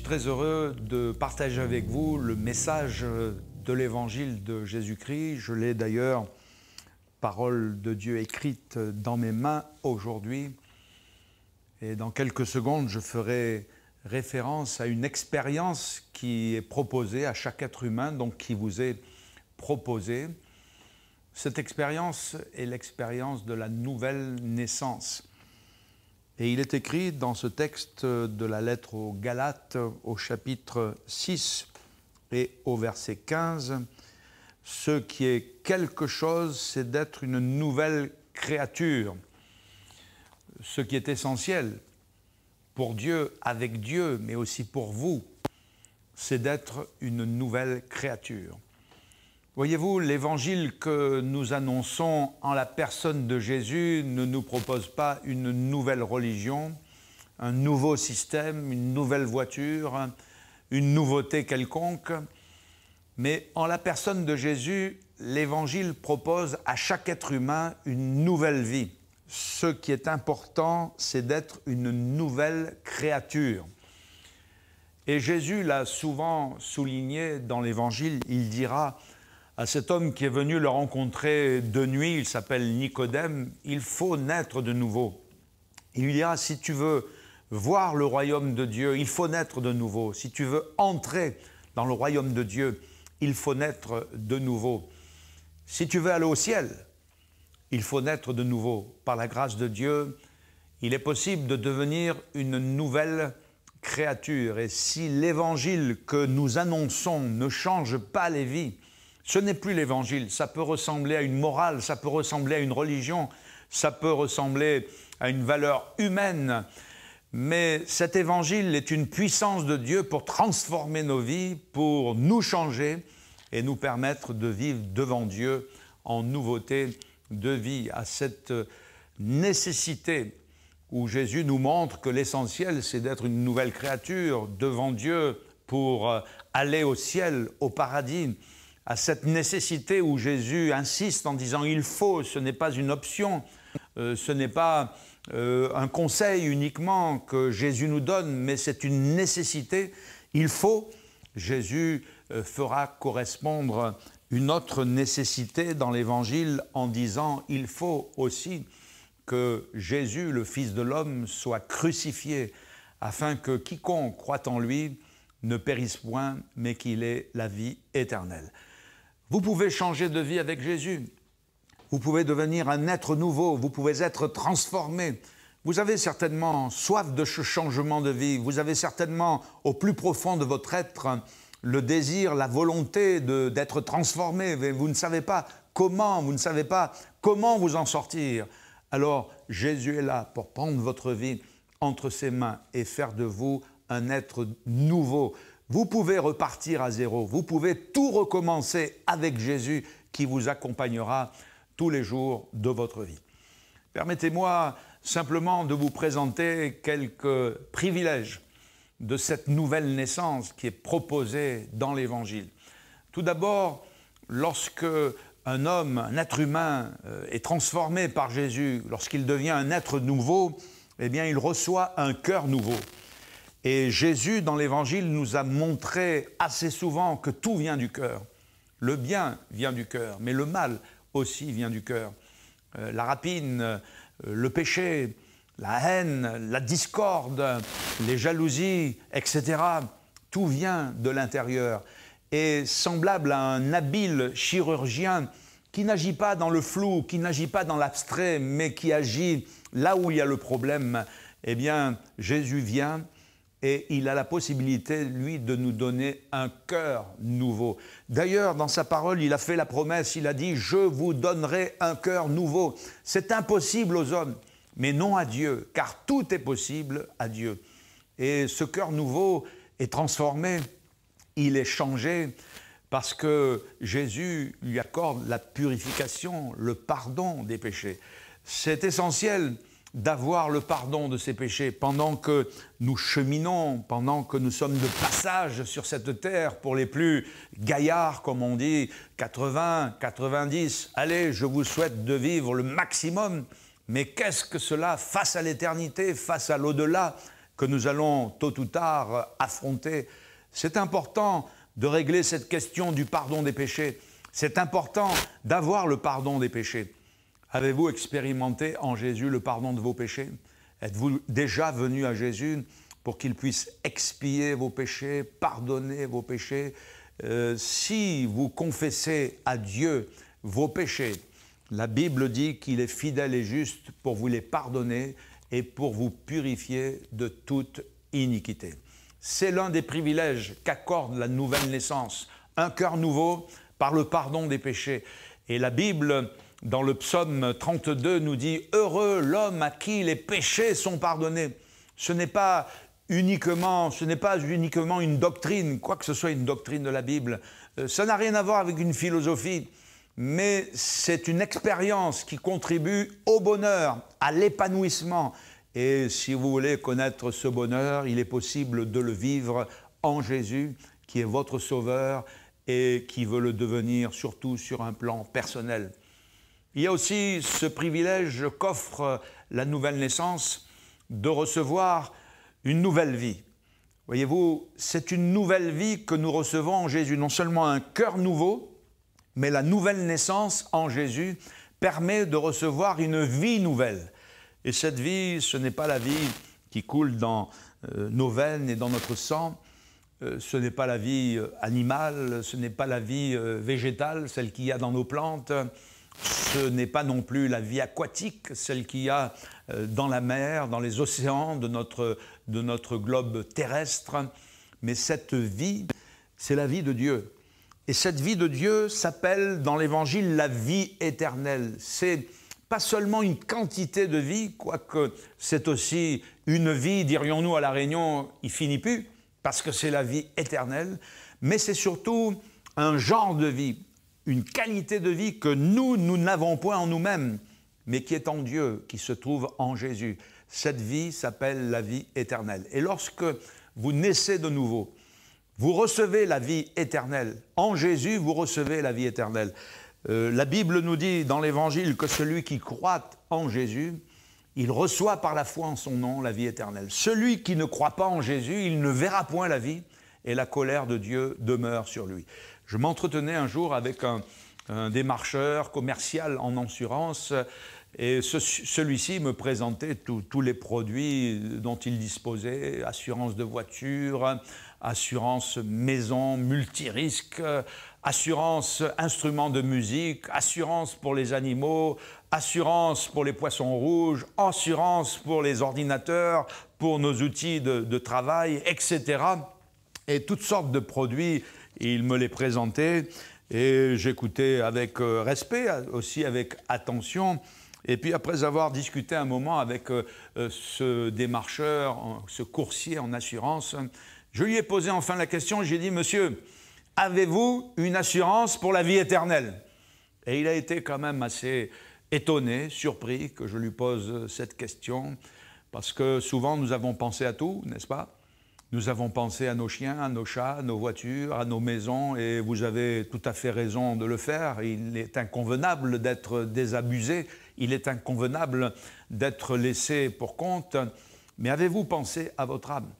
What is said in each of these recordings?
très heureux de partager avec vous le message de l'Évangile de Jésus-Christ. Je l'ai d'ailleurs, parole de Dieu écrite dans mes mains aujourd'hui. Et dans quelques secondes, je ferai référence à une expérience qui est proposée à chaque être humain, donc qui vous est proposée. Cette expérience est l'expérience de la nouvelle naissance. Et il est écrit dans ce texte de la lettre aux Galates, au chapitre 6 et au verset 15, « Ce qui est quelque chose, c'est d'être une nouvelle créature. » Ce qui est essentiel pour Dieu, avec Dieu, mais aussi pour vous, c'est d'être une nouvelle créature. Voyez-vous, l'évangile que nous annonçons en la personne de Jésus ne nous propose pas une nouvelle religion, un nouveau système, une nouvelle voiture, une nouveauté quelconque, mais en la personne de Jésus, l'évangile propose à chaque être humain une nouvelle vie. Ce qui est important, c'est d'être une nouvelle créature. Et Jésus l'a souvent souligné dans l'évangile, il dira à cet homme qui est venu le rencontrer de nuit, il s'appelle Nicodème, il faut naître de nouveau. Il lui dira, si tu veux voir le royaume de Dieu, il faut naître de nouveau. Si tu veux entrer dans le royaume de Dieu, il faut naître de nouveau. Si tu veux aller au ciel, il faut naître de nouveau. Par la grâce de Dieu, il est possible de devenir une nouvelle créature. Et si l'évangile que nous annonçons ne change pas les vies, ce n'est plus l'évangile, ça peut ressembler à une morale, ça peut ressembler à une religion, ça peut ressembler à une valeur humaine, mais cet évangile est une puissance de Dieu pour transformer nos vies, pour nous changer et nous permettre de vivre devant Dieu en nouveauté de vie, à cette nécessité où Jésus nous montre que l'essentiel, c'est d'être une nouvelle créature devant Dieu pour aller au ciel, au paradis, à cette nécessité où Jésus insiste en disant « il faut », ce n'est pas une option, ce n'est pas un conseil uniquement que Jésus nous donne, mais c'est une nécessité. Il faut, Jésus fera correspondre une autre nécessité dans l'Évangile en disant « il faut aussi que Jésus, le Fils de l'homme, soit crucifié, afin que quiconque croit en lui ne périsse point, mais qu'il ait la vie éternelle. » Vous pouvez changer de vie avec Jésus. Vous pouvez devenir un être nouveau. Vous pouvez être transformé. Vous avez certainement soif de ce changement de vie. Vous avez certainement, au plus profond de votre être, le désir, la volonté d'être transformé. Vous ne savez pas comment, vous en sortir. Alors, Jésus est là pour prendre votre vie entre ses mains et faire de vous un être nouveau. Vous pouvez repartir à zéro, vous pouvez tout recommencer avec Jésus qui vous accompagnera tous les jours de votre vie. Permettez-moi simplement de vous présenter quelques privilèges de cette nouvelle naissance qui est proposée dans l'Évangile. Tout d'abord, lorsque un homme, un être humain est transformé par Jésus, lorsqu'il devient un être nouveau, eh bien, il reçoit un cœur nouveau. Et Jésus, dans l'Évangile, nous a montré assez souvent que tout vient du cœur. Le bien vient du cœur, mais le mal aussi vient du cœur. La rapine, le péché, la haine, la discorde, les jalousies, etc. Tout vient de l'intérieur. Et semblable à un habile chirurgien qui n'agit pas dans le flou, qui n'agit pas dans l'abstrait, mais qui agit là où il y a le problème, eh bien, Jésus vient et il a la possibilité, lui, de nous donner un cœur nouveau. D'ailleurs, dans sa parole, il a fait la promesse, il a dit « Je vous donnerai un cœur nouveau ». C'est impossible aux hommes, mais non à Dieu, car tout est possible à Dieu. Et ce cœur nouveau est transformé, il est changé, parce que Jésus lui accorde la purification, le pardon des péchés. C'est essentiel d'avoir le pardon de ses péchés pendant que nous cheminons, pendant que nous sommes de passage sur cette terre pour les plus gaillards, comme on dit, 80, 90. Allez, je vous souhaite de vivre le maximum, mais qu'est-ce que cela face à l'éternité, face à l'au-delà? que nous allons tôt ou tard affronter. C'est important de régler cette question du pardon des péchés. C'est important d'avoir le pardon des péchés. Avez-vous expérimenté en Jésus le pardon de vos péchés? Êtes-vous déjà venu à Jésus pour qu'il puisse expier vos péchés, pardonner vos péchés? Si vous confessez à Dieu vos péchés, la Bible dit qu'il est fidèle et juste pour vous les pardonner et pour vous purifier de toute iniquité. C'est l'un des privilèges qu'accorde la nouvelle naissance, un cœur nouveau par le pardon des péchés. Et la Bible, dans le psaume 32, nous dit « Heureux l'homme à qui les péchés sont pardonnés ». Ce n'est pas uniquement une doctrine, quoi que ce soit une doctrine de la Bible. Ça n'a rien à voir avec une philosophie, mais c'est une expérience qui contribue au bonheur, à l'épanouissement. Et si vous voulez connaître ce bonheur, il est possible de le vivre en Jésus, qui est votre Sauveur et qui veut le devenir surtout sur un plan personnel. Il y a aussi ce privilège qu'offre la nouvelle naissance de recevoir une nouvelle vie. Voyez-vous, c'est une nouvelle vie que nous recevons en Jésus. Non seulement un cœur nouveau, mais la nouvelle naissance en Jésus permet de recevoir une vie nouvelle. Et cette vie, ce n'est pas la vie qui coule dans nos veines et dans notre sang. Ce n'est pas la vie animale, ce n'est pas la vie végétale, celle qu'il y a dans nos plantes. Ce n'est pas non plus la vie aquatique, celle qu'il y a dans la mer, dans les océans de notre globe terrestre. Mais cette vie, c'est la vie de Dieu. Et cette vie de Dieu s'appelle dans l'Évangile la vie éternelle. C'est pas seulement une quantité de vie, quoique c'est aussi une vie, dirions-nous à La Réunion, il finit plus, parce que c'est la vie éternelle, mais c'est surtout un genre de vie, une qualité de vie que nous n'avons point en nous-mêmes, mais qui est en Dieu, qui se trouve en Jésus. Cette vie s'appelle la vie éternelle. Et lorsque vous naissez de nouveau, vous recevez la vie éternelle. En Jésus, vous recevez la vie éternelle. La Bible nous dit dans l'Évangile que celui qui croit en Jésus, il reçoit par la foi en son nom la vie éternelle. Celui qui ne croit pas en Jésus, il ne verra point la vie et la colère de Dieu demeure sur lui. Je m'entretenais un jour avec un démarcheur commercial en assurance et celui-ci me présentait tous les produits dont il disposait, assurance de voiture, assurance maison, multirisque, assurance instruments de musique, assurance pour les animaux, assurance pour les poissons rouges, assurance pour les ordinateurs, pour nos outils de travail, etc. Et toutes sortes de produits, il me les présentait et j'écoutais avec respect, aussi avec attention. Et puis après avoir discuté un moment avec ce démarcheur, ce coursier en assurance, je lui ai posé enfin la question, j'ai dit « Monsieur, avez-vous une assurance pour la vie éternelle ?» Et il a été quand même assez étonné, surpris que je lui pose cette question, parce que souvent nous avons pensé à tout, n'est-ce pas? Nous avons pensé à nos chiens, à nos chats, à nos voitures, à nos maisons, et vous avez tout à fait raison de le faire. Il est inconvenable d'être désabusé, il est inconvenable d'être laissé pour compte, mais avez-vous pensé à votre âme?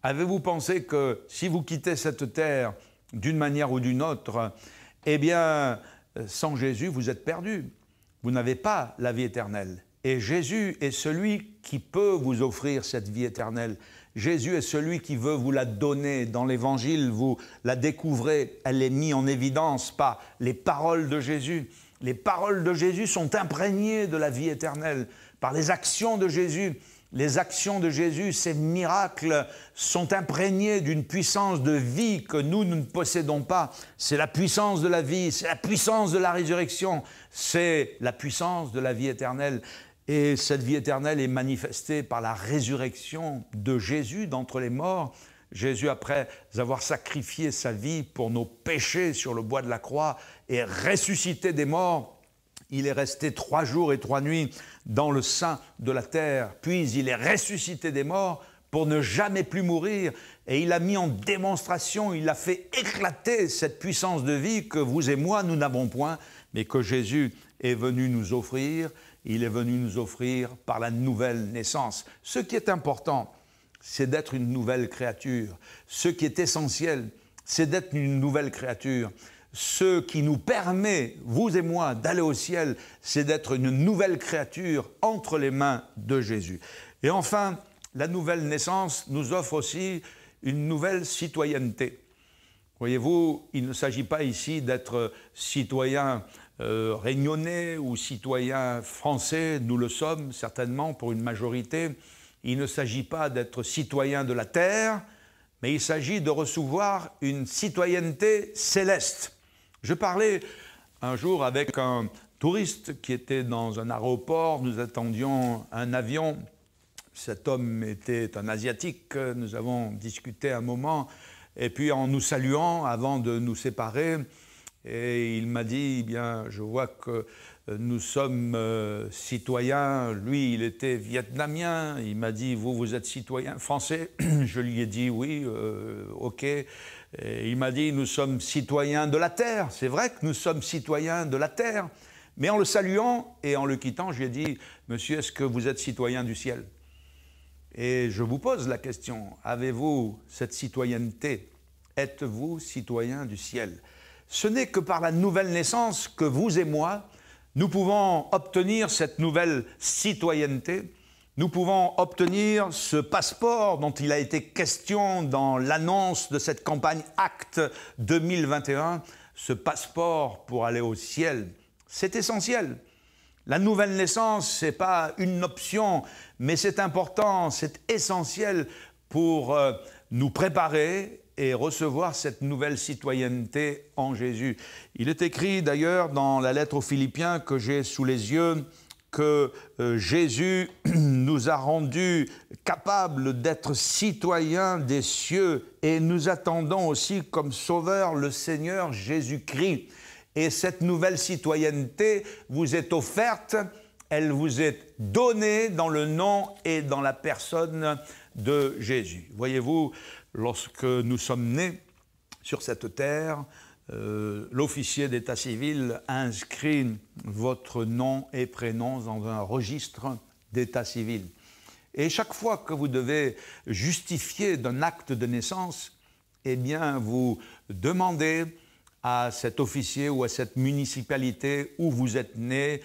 Avez-vous pensé que si vous quittez cette terre d'une manière ou d'une autre, eh bien, sans Jésus, vous êtes perdu. Vous n'avez pas la vie éternelle. Et Jésus est celui qui peut vous offrir cette vie éternelle. Jésus est celui qui veut vous la donner. Dans l'Évangile, vous la découvrez, elle est mise en évidence par les paroles de Jésus. Les paroles de Jésus sont imprégnées de la vie éternelle par les actions de Jésus. Les actions de Jésus, ces miracles, sont imprégnés d'une puissance de vie que nous ne possédons pas. C'est la puissance de la vie, c'est la puissance de la résurrection, c'est la puissance de la vie éternelle. Et cette vie éternelle est manifestée par la résurrection de Jésus d'entre les morts. Jésus, après avoir sacrifié sa vie pour nos péchés sur le bois de la croix et ressuscité des morts, il est resté 3 jours et 3 nuits dans le sein de la terre, puis il est ressuscité des morts pour ne jamais plus mourir, et il a mis en démonstration, il a fait éclater cette puissance de vie que vous et moi, nous n'avons point, mais que Jésus est venu nous offrir. Il est venu nous offrir par la nouvelle naissance. Ce qui est important, c'est d'être une nouvelle créature. Ce qui est essentiel, c'est d'être une nouvelle créature. Ce qui nous permet, vous et moi, d'aller au ciel, c'est d'être une nouvelle créature entre les mains de Jésus. Et enfin, la nouvelle naissance nous offre aussi une nouvelle citoyenneté. Voyez-vous, il ne s'agit pas ici d'être citoyen réunionnais ou citoyen français, nous le sommes certainement pour une majorité. Il ne s'agit pas d'être citoyen de la terre, mais il s'agit de recevoir une citoyenneté céleste. Je parlais un jour avec un touriste qui était dans un aéroport, nous attendions un avion. Cet homme était un Asiatique, nous avons discuté un moment, et puis en nous saluant avant de nous séparer, et il m'a dit, eh bien, je vois que nous sommes citoyens, lui il était vietnamien, il m'a dit, vous êtes citoyen français, je lui ai dit oui, ok. Et il m'a dit, nous sommes citoyens de la terre. C'est vrai que nous sommes citoyens de la terre. Mais en le saluant et en le quittant, je lui ai dit, monsieur, est-ce que vous êtes citoyen du ciel? Et je vous pose la question, avez-vous cette citoyenneté? Êtes-vous citoyen du ciel? Ce n'est que par la nouvelle naissance que vous et moi, nous pouvons obtenir cette nouvelle citoyenneté. Nous pouvons obtenir ce passeport dont il a été question dans l'annonce de cette campagne Acte 2021, ce passeport pour aller au ciel. C'est essentiel. La nouvelle naissance, ce n'est pas une option, mais c'est important, c'est essentiel pour nous préparer et recevoir cette nouvelle citoyenneté en Jésus. Il est écrit d'ailleurs dans la lettre aux Philippiens que j'ai sous les yeux, que Jésus nous a rendus capables d'être citoyens des cieux et nous attendons aussi comme sauveur le Seigneur Jésus-Christ. Et cette nouvelle citoyenneté vous est offerte, elle vous est donnée dans le nom et dans la personne de Jésus. Voyez-vous, lorsque nous sommes nés sur cette terre, l'officier d'état civil inscrit votre nom et prénom dans un registre d'état civil. Et chaque fois que vous devez justifier d'un acte de naissance, eh bien, vous demandez à cet officier ou à cette municipalité où vous êtes né,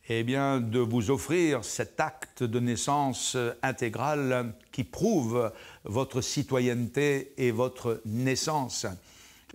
eh bien, de vous offrir cet acte de naissance intégral qui prouve votre citoyenneté et votre naissance.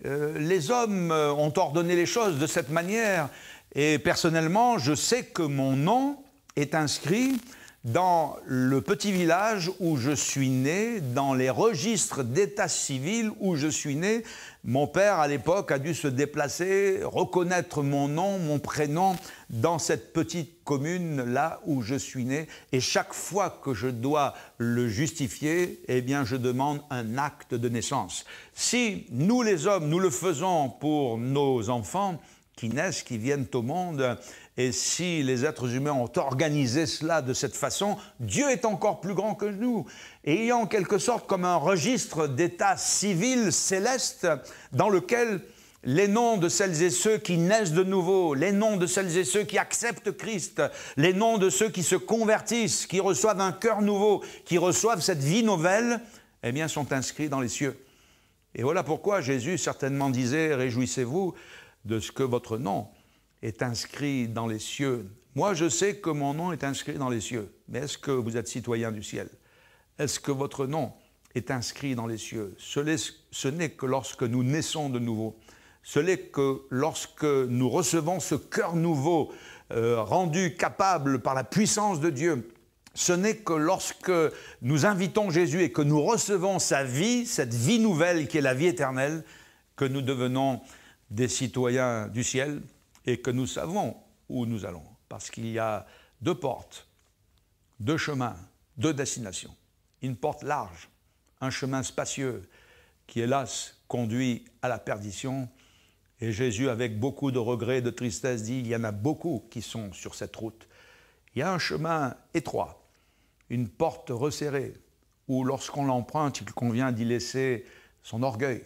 Les hommes ont ordonné les choses de cette manière et personnellement, je sais que mon nom est inscrit dans le petit village où je suis né, dans les registres d'état civil où je suis né. Mon père, à l'époque, a dû se déplacer, reconnaître mon nom, mon prénom dans cette petite commune là où je suis né. Et chaque fois que je dois le justifier, eh bien, je demande un acte de naissance. Si nous, les hommes, nous le faisons pour nos enfants qui naissent, qui viennent au monde, et si les êtres humains ont organisé cela de cette façon, Dieu est encore plus grand que nous. Et il y a en quelque sorte comme un registre d'état civil céleste dans lequel les noms de celles et ceux qui naissent de nouveau, les noms de celles et ceux qui acceptent Christ, les noms de ceux qui se convertissent, qui reçoivent un cœur nouveau, qui reçoivent cette vie nouvelle, eh bien, sont inscrits dans les cieux. Et voilà pourquoi Jésus certainement disait « Réjouissez-vous de ce que votre nom est inscrit dans les cieux. » Moi, je sais que mon nom est inscrit dans les cieux. Mais est-ce que vous êtes citoyen du ciel? Est-ce que votre nom est inscrit dans les cieux? Ce n'est que lorsque nous naissons de nouveau. Ce n'est que lorsque nous recevons ce cœur nouveau, rendu capable par la puissance de Dieu. Ce n'est que lorsque nous invitons Jésus et que nous recevons sa vie, cette vie nouvelle qui est la vie éternelle, que nous devenons des citoyens du ciel et que nous savons où nous allons. Parce qu'il y a deux portes, deux chemins, deux destinations. Une porte large, un chemin spacieux qui, hélas, conduit à la perdition. Et Jésus, avec beaucoup de regrets et de tristesse, dit, il y en a beaucoup qui sont sur cette route. Il y a un chemin étroit, une porte resserrée, où lorsqu'on l'emprunte, il convient d'y laisser son orgueil,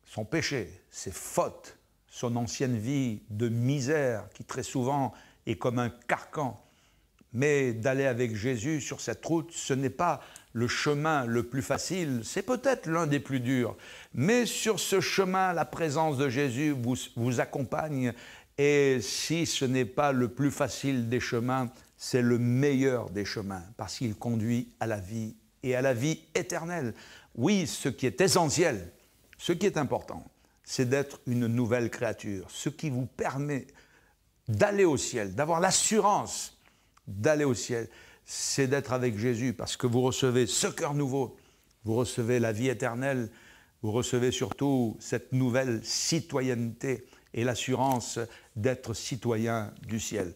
son péché, ses fautes, son ancienne vie de misère qui très souvent est comme un carcan. Mais d'aller avec Jésus sur cette route, ce n'est pas le chemin le plus facile, c'est peut-être l'un des plus durs. Mais sur ce chemin, la présence de Jésus vous accompagne. Et si ce n'est pas le plus facile des chemins, c'est le meilleur des chemins, parce qu'il conduit à la vie et à la vie éternelle. Oui, ce qui est essentiel, ce qui est important, c'est d'être une nouvelle créature. Ce qui vous permet d'aller au ciel, d'avoir l'assurance d'aller au ciel, c'est d'être avec Jésus, parce que vous recevez ce cœur nouveau, vous recevez la vie éternelle, vous recevez surtout cette nouvelle citoyenneté et l'assurance d'être citoyen du ciel.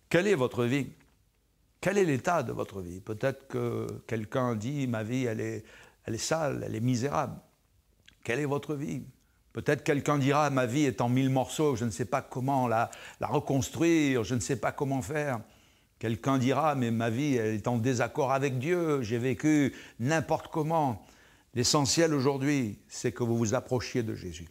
Quelle est votre vie? Quel est l'état de votre vie? Peut-être que quelqu'un dit, ma vie, elle est sale, elle est misérable. Quelle est votre vie? Peut-être quelqu'un dira, ma vie est en 1000 morceaux, je ne sais pas comment la reconstruire, je ne sais pas comment faire. Quelqu'un dira, mais ma vie, elle est en désaccord avec Dieu, j'ai vécu n'importe comment. L'essentiel aujourd'hui, c'est que vous vous approchiez de Jésus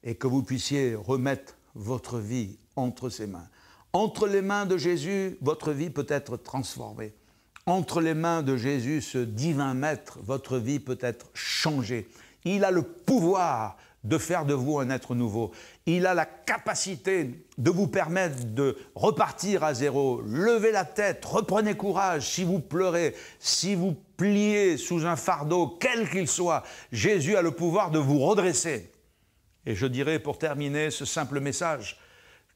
et que vous puissiez remettre votre vie entre ses mains. Entre les mains de Jésus, votre vie peut être transformée. Entre les mains de Jésus, ce divin maître, votre vie peut être changée. Il a le pouvoir de faire de vous un être nouveau. Il a la capacité de vous permettre de repartir à zéro. Levez la tête, reprenez courage. Si vous pleurez, si vous pliez sous un fardeau, quel qu'il soit, Jésus a le pouvoir de vous redresser. Et je dirais pour terminer ce simple message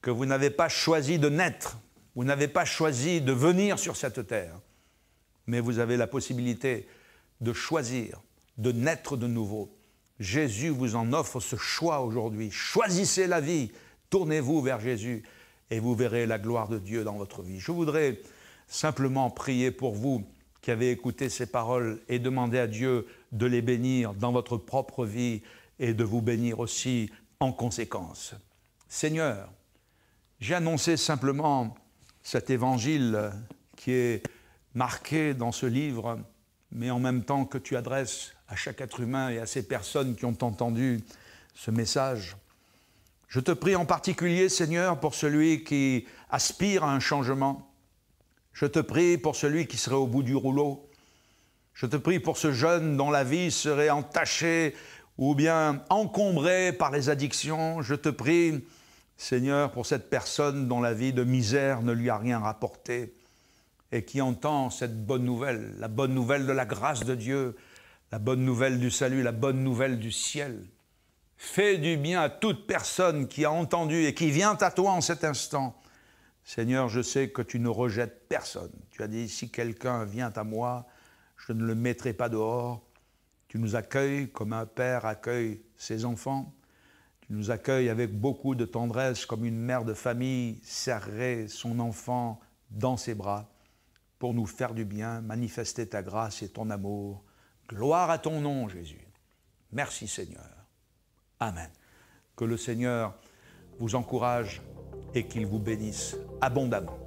que vous n'avez pas choisi de naître, vous n'avez pas choisi de venir sur cette terre, mais vous avez la possibilité de choisir, de naître de nouveau. Jésus vous en offre ce choix aujourd'hui. Choisissez la vie, tournez-vous vers Jésus et vous verrez la gloire de Dieu dans votre vie. Je voudrais simplement prier pour vous qui avez écouté ces paroles et demander à Dieu de les bénir dans votre propre vie et de vous bénir aussi en conséquence. Seigneur, j'ai annoncé simplement cet évangile qui est marqué dans ce livre, mais en même temps que tu adresses à chaque être humain et à ces personnes qui ont entendu ce message. Je te prie en particulier, Seigneur, pour celui qui aspire à un changement. Je te prie pour celui qui serait au bout du rouleau. Je te prie pour ce jeune dont la vie serait entachée ou bien encombrée par les addictions. Je te prie, Seigneur, pour cette personne dont la vie de misère ne lui a rien rapporté et qui entend cette bonne nouvelle, la bonne nouvelle de la grâce de Dieu, la bonne nouvelle du salut, la bonne nouvelle du ciel. Fais du bien à toute personne qui a entendu et qui vient à toi en cet instant. Seigneur, je sais que tu ne rejettes personne. Tu as dit, si quelqu'un vient à moi, je ne le mettrai pas dehors. Tu nous accueilles comme un père accueille ses enfants. Tu nous accueilles avec beaucoup de tendresse, comme une mère de famille serrerait son enfant dans ses bras pour nous faire du bien, manifester ta grâce et ton amour. Gloire à ton nom, Jésus. Merci, Seigneur. Amen. Que le Seigneur vous encourage et qu'il vous bénisse abondamment.